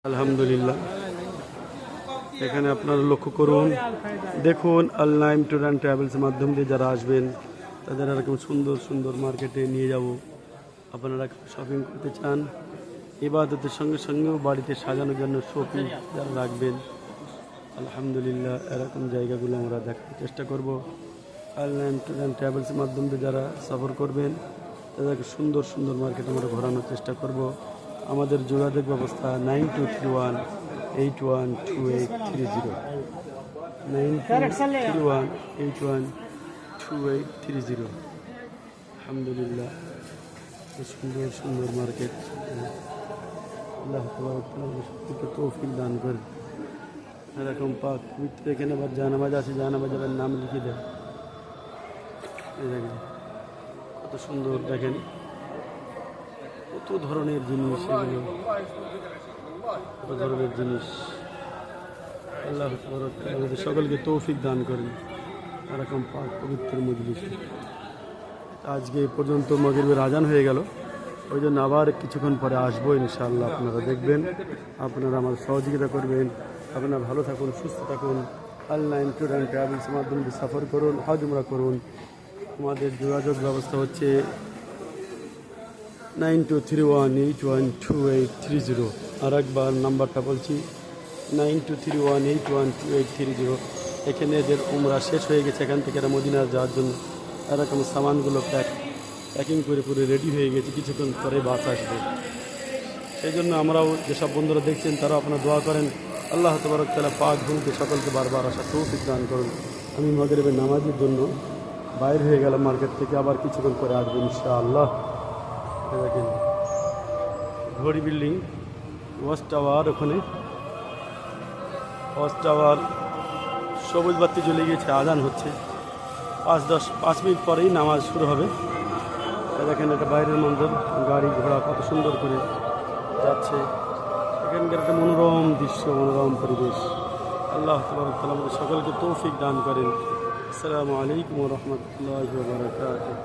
আলহামদুলিল্লাহ। এখানে আপনারা লক্ষ্য করুন, দেখুন আল নাইম ট্যুর অ্যান্ড ট্রাভেলসের মাধ্যম দিয়ে যারা আসবেন তাদের এরকম সুন্দর সুন্দর মার্কেটে নিয়ে যাব। আপনারা শপিং করতে চান, ইবাদতের সঙ্গে সঙ্গেও বাড়িতে সাজানোর জন্য শপিং যারা রাখবেন, আলহামদুলিল্লাহ এরকম জায়গাগুলো আমরা দেখার চেষ্টা করব। আল নাইম ট্যুর অ্যান্ড ট্রাভেলসের মাধ্যম দিয়ে যারা সফর করবেন তাদেরকে সুন্দর সুন্দর মার্কেট আমরা ঘোরানোর চেষ্টা করব। আমাদের যোগাযোগ ব্যবস্থা 9231812830, 9231812830। আলহামদুলিল্লাহ, সুন্দর সুন্দর মার্কেট। আল্লাহ সত্যিকে তৌফিক দান করে। এরকম পাক পবিত্র এখানে আবার জানামাজ আছে, জানামাজের নাম লিখে দেয়। এই দেখেন কত সুন্দর, দেখেন কত ধরনের জিনিস, এগুলো কত ধরনের জিনিস। আল্লাহ আমাদের সকলকে তৌফিক দান করেন এরকম পাক পবিত্র মজলিসে। আজকে এই পর্যন্ত মাগরিবের আজান হয়ে গেল, ওই জন্য আবার কিছুক্ষণ পরে আসবো ইনশাআল্লাহ। আপনারা দেখবেন, আপনারা আমার সহযোগিতা করবেন। আপনারা ভালো থাকুন, সুস্থ থাকুন। আল নাইম ট্যুর অ্যান্ড ট্রাভেলসের মাধ্যমে সফর করুন, হজ উমরা করুন। আমাদের যোগাযোগ ব্যবস্থা হচ্ছে 9231812830। আর একবার নাম্বারটা বলছি, 9231812830। এখানে এদের উমরা শেষ হয়ে গেছে, এখান থেকে এরা মদিনা যাওয়ার জন্য এরকম সামানগুলো প্যাকিং করে পুরো রেডি হয়ে গেছে, কিছুক্ষণ পরে বাস আসবে। সেই জন্য আমরাও যেসব বন্ধুরা দেখছেন তারাও আপনারা দোয়া করেন, আল্লাহ তাবারক তাআলা পাক ভূমিতে সকলকে বারবার আসা তৌফিক দান করুন। আমি মাগরিবের নামাজের জন্য বাইর হয়ে গেলাম মার্কেট থেকে, আবার কিছুক্ষণ পরে আসবো ইনশাআল্লাহ। দেখেন ঘড়ি বিল্ডিং, ওয়াচ টাওয়ার, ওখানে ওয়াচ টাওয়ার সবুজ বাতি জ্বলে গিয়েছে, আজান হচ্ছে। 5 মিনিট পরেই নামাজ শুরু হবে। দেখেন একটা বাইরের মন্দির, গাড়ি ঘোড়া কত সুন্দর করে যাচ্ছে। এখানকার একটা মনোরম দৃশ্য, মনোরম পরিবেশ। আল্লাহ তাবারক তাআলা আমাদের সকলকে তৌফিক দান করেন। আসসালামু আলাইকুম ওয়া রাহমাতুল্লাহি ওয়া বারাকাতুহু।